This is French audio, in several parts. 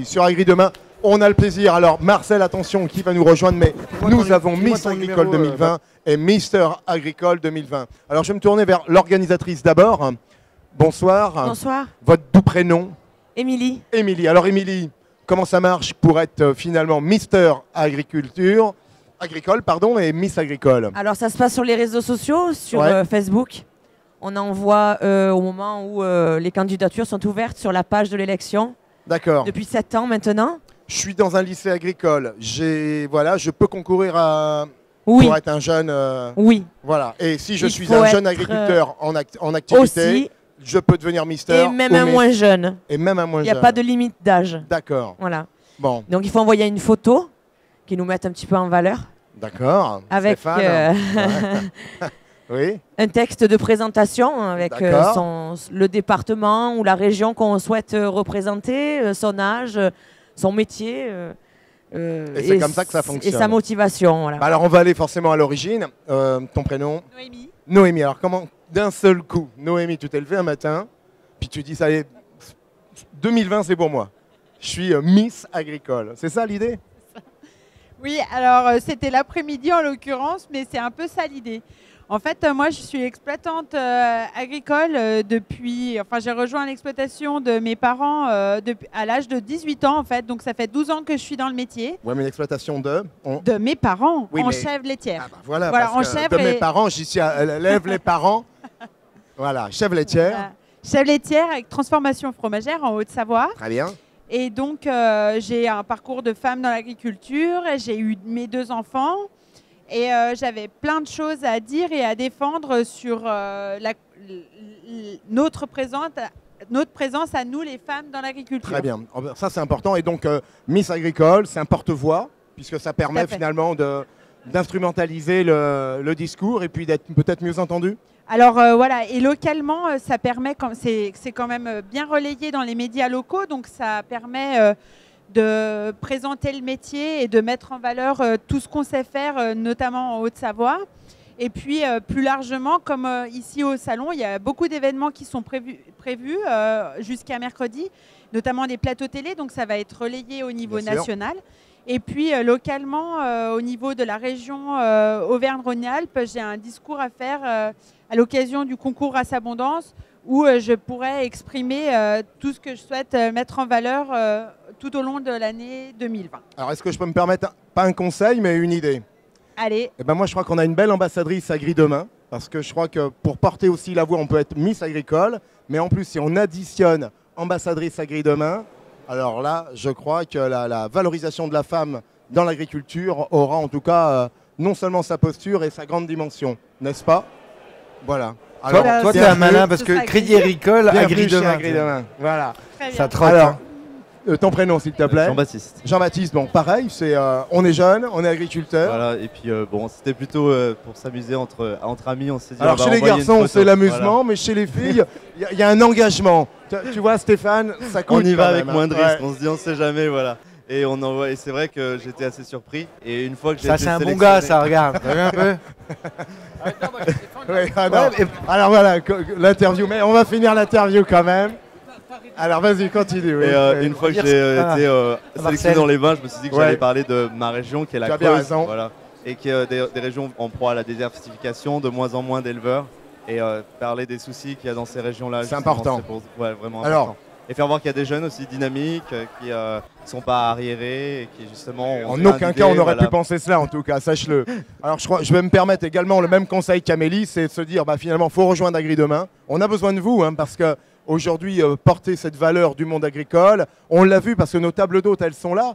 Sur Agri Demain, on a le plaisir. Alors Marcel, attention, qui va nous rejoindre, mais nous avons Miss Agricole 2020 et Mister Agricole 2020. Alors je vais me tourner vers l'organisatrice d'abord. Bonsoir. Bonsoir. Votre doux prénom? Émilie. Émilie. Alors Émilie, comment ça marche pour être finalement Mister Agricole pardon, et Miss Agricole? Alors ça se passe sur les réseaux sociaux, sur Facebook. On envoie au moment où les candidatures sont ouvertes sur la page de l'élection. D'accord. Depuis 7 ans maintenant. Je suis dans un lycée agricole. Voilà, je peux concourir à... Oui. Pour être un jeune... Oui. Voilà. Et si je suis un jeune agriculteur en activité, aussi, je peux devenir Mister. Et même un moins jeune. Et même un moins jeune. Il n'y a pas de limite d'âge. D'accord. Voilà. Bon. Donc il faut envoyer une photo qui nous mette un petit peu en valeur. D'accord. Avec oui. Un texte de présentation avec le département ou la région qu'on souhaite représenter, son âge, son métier. Et c'est comme ça que ça fonctionne. Et sa motivation. Voilà. Bah alors on va aller forcément à l'origine. Ton prénom? Noémie. Noémie. Alors comment, d'un seul coup, Noémie, tu t'es levée un matin, puis tu dis, ça y est, 2020 c'est pour moi. Je suis Miss Agricole. C'est ça l'idée? Oui, alors c'était l'après-midi en l'occurrence, mais c'est un peu ça l'idée. En fait, moi, je suis exploitante agricole depuis... Enfin, j'ai rejoint l'exploitation de mes parents à l'âge de 18 ans, en fait. Donc, ça fait 12 ans que je suis dans le métier. Oui, mais l'exploitation de... De mes parents, oui, en chèvre laitière. Ah bah voilà, en chèvre de mes parents, j'y suis... Lève les parents. Voilà, chèvre laitière. Voilà. Chèvre laitière avec transformation fromagère en Haute-Savoie. Très bien. Et donc, j'ai un parcours de femme dans l'agriculture. J'ai eu mes 2 enfants. Et j'avais plein de choses à dire et à défendre sur notre présence à nous, les femmes, dans l'agriculture. Très bien. Ça, c'est important. Et donc, Miss Agricole, c'est un porte-voix, puisque ça permet finalement d'instrumentaliser le discours et puis d'être peut-être mieux entendu. Alors voilà, et localement, ça permet, c'est quand même bien relayé dans les médias locaux, donc ça permet... de présenter le métier et de mettre en valeur tout ce qu'on sait faire, notamment en Haute-Savoie. Et puis, plus largement, comme ici au Salon, il y a beaucoup d'événements qui sont prévus jusqu'à mercredi, notamment des plateaux télé, donc ça va être relayé au niveau national. Et puis, localement, au niveau de la région Auvergne-Rhône-Alpes, j'ai un discours à faire à l'occasion du concours Race Abondance, où je pourrais exprimer tout ce que je souhaite mettre en valeur tout au long de l'année 2020. Alors, est-ce que je peux me permettre, pas un conseil, mais une idée? Allez. Eh ben moi, je crois qu'on a une belle ambassadrice Agri Demain, parce que je crois que pour porter aussi la voix, on peut être Miss Agricole, mais en plus, si on additionne ambassadrice Agri Demain, alors là, je crois que la valorisation de la femme dans l'agriculture aura en tout cas non seulement sa posture et sa grande dimension, n'est-ce pas? Voilà. Alors, toi, tu es un malin parce que Crédit Agricole, Agri Demain. Voilà. Ça trotte. Alors, ton prénom, s'il te plaît? Jean-Baptiste. Jean-Baptiste, bon, pareil, on est jeune, on est agriculteur. Voilà, et puis bon, c'était plutôt pour s'amuser entre amis, on s'est dit... Alors, chez les garçons, c'est l'amusement, mais chez les filles, il y a un engagement. Tu vois, Stéphane, ça coûte. On y va avec moins de risques, on se dit, on sait jamais, voilà. Et on envoie, et c'est vrai que j'étais assez surpris. Et une fois que j'ai été sélectionné... Ça, c'est un bon gars, ça, regarde. T'as vu un peu? Alors voilà, l'interview, mais on va finir l'interview quand même. Alors vas-y, continue. Oui. Et une fois que j'ai été sélectionné dans les vins, je me suis dit que j'allais parler de ma région qui est la Creuse, voilà, et qui est des régions en proie à la désertification, de moins en moins d'éleveurs, et parler des soucis qu'il y a dans ces régions-là. C'est important. Vraiment important. Et faire voir qu'il y a des jeunes aussi dynamiques, qui ne sont pas arriérés, et qui justement... En aucun cas on aurait pu penser cela, en tout cas, sache-le. Alors je vais me permettre également le même conseil qu'Amélie, c'est de se dire, finalement, il faut rejoindre Agri Demain. On a besoin de vous, parce que aujourd'hui, porter cette valeur du monde agricole, on l'a vu parce que nos tables d'hôtes, elles sont là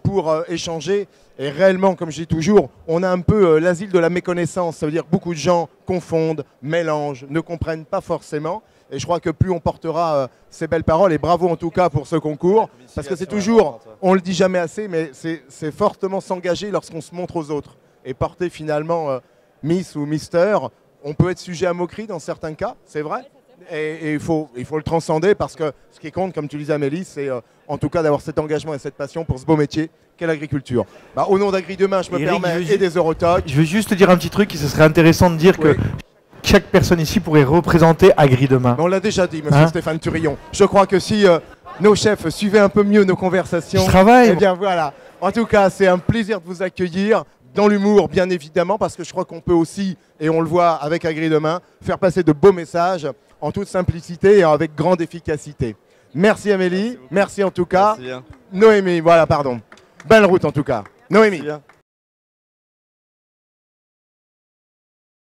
pour échanger. Et réellement, comme je dis toujours, on a un peu l'asile de la méconnaissance. Ça veut dire que beaucoup de gens confondent, mélangent, ne comprennent pas forcément. Et je crois que plus on portera ces belles paroles, et bravo en tout cas pour ce concours, parce que c'est toujours, on le dit jamais assez, mais c'est fortement s'engager lorsqu'on se montre aux autres. Et porter finalement Miss ou Mister, on peut être sujet à moquerie dans certains cas, c'est vrai. Et il faut le transcender parce que ce qui compte, comme tu disais Amélie, c'est en tout cas d'avoir cet engagement et cette passion pour ce beau métier qu'est l'agriculture. Au nom d'Agri Demain, je me permets, et des Eurotalk. Je veux juste te dire un petit truc, ce serait intéressant de dire que chaque personne ici pourrait représenter Agri Demain. On l'a déjà dit, monsieur Stéphane Turillon. Je crois que si nos chefs suivaient un peu mieux nos conversations. Je travaille. Eh bien voilà. En tout cas, c'est un plaisir de vous accueillir. Dans l'humour, bien évidemment, parce que je crois qu'on peut aussi, et on le voit avec Agri Demain, faire passer de beaux messages en toute simplicité et avec grande efficacité. Merci Amélie, merci en tout cas. Merci bien. Noémie, voilà, pardon. Belle route en tout cas. Noémie.